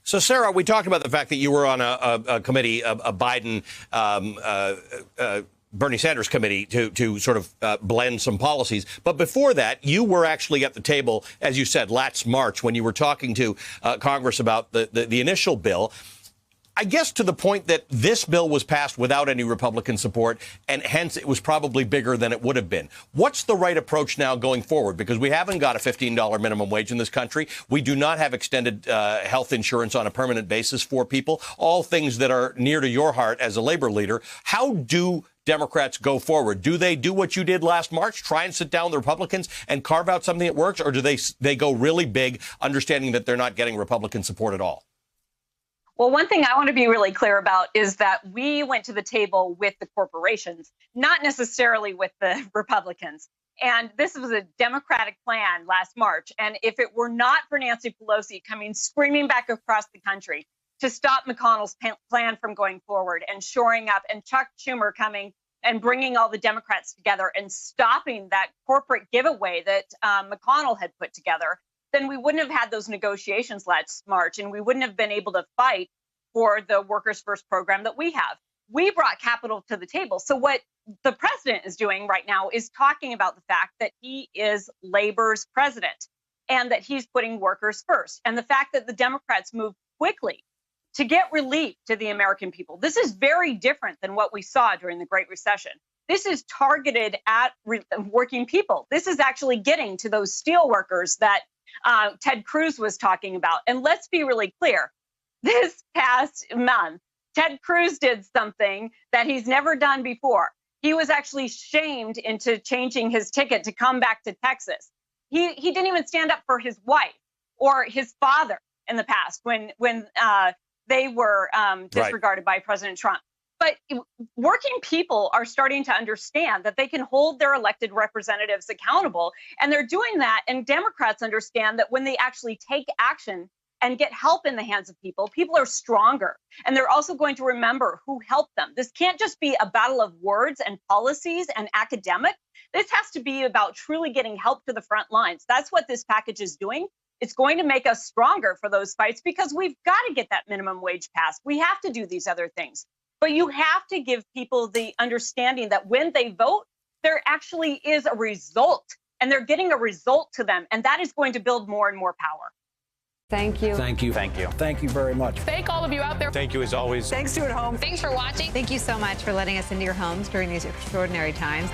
So, Sarah, we talked about the fact that you were on a committee, a Biden, Bernie Sanders committee to sort of blend some policies. But before that, you were actually at the table, as you said, last March when you were talking to Congress about the initial bill. I guess to the point that this bill was passed without any Republican support, and hence it was probably bigger than it would have been. What's the right approach now going forward? Because we haven't got a $15 minimum wage in this country. We do not have extended health insurance on a permanent basis for people, all things that are near to your heart as a labor leader. How do Democrats go forward? Do they do what you did last March, try and sit down the Republicans and carve out something that works, or do they go really big, understanding that they're not getting Republican support at all? Well, one thing I want to be really clear about is that we went to the table with the corporations, not necessarily with the Republicans. And this was a Democratic plan last March. And if it were not for Nancy Pelosi coming screaming back across the country to stop McConnell's plan from going forward and shoring up, and Chuck Schumer coming and bringing all the Democrats together and stopping that corporate giveaway that McConnell had put together, then we wouldn't have had those negotiations last March, and we wouldn't have been able to fight for the Workers First program that we have. We brought capital to the table. So what the president is doing right now is talking about the fact that he is labor's president and that he's putting workers first. And the fact that the Democrats moved quickly to get relief to the American people. This is very different than what we saw during the Great Recession. This is targeted at working people. This is actually getting to those steel workers that Ted Cruz was talking about. And let's be really clear. This past month, Ted Cruz did something that he's never done before. He was actually shamed into changing his ticket to come back to Texas. He didn't even stand up for his wife or his father in the past when they were disregarded by President Trump. But working people are starting to understand that they can hold their elected representatives accountable, and they're doing that. And Democrats understand that when they actually take action and get help in the hands of people, people are stronger. And they're also going to remember who helped them. This can't just be a battle of words and policies and academic. This has to be about truly getting help to the front lines. That's what this package is doing. It's going to make us stronger for those fights because we've got to get that minimum wage passed. We have to do these other things. But you have to give people the understanding that when they vote, there actually is a result, and they're getting a result to them. And that is going to build more and more power. Thank you. Thank you. Thank you. Thank you very much. Thank all of you out there. Thank you as always. Thanks to at home. Thanks for watching. Thank you so much for letting us into your homes during these extraordinary times.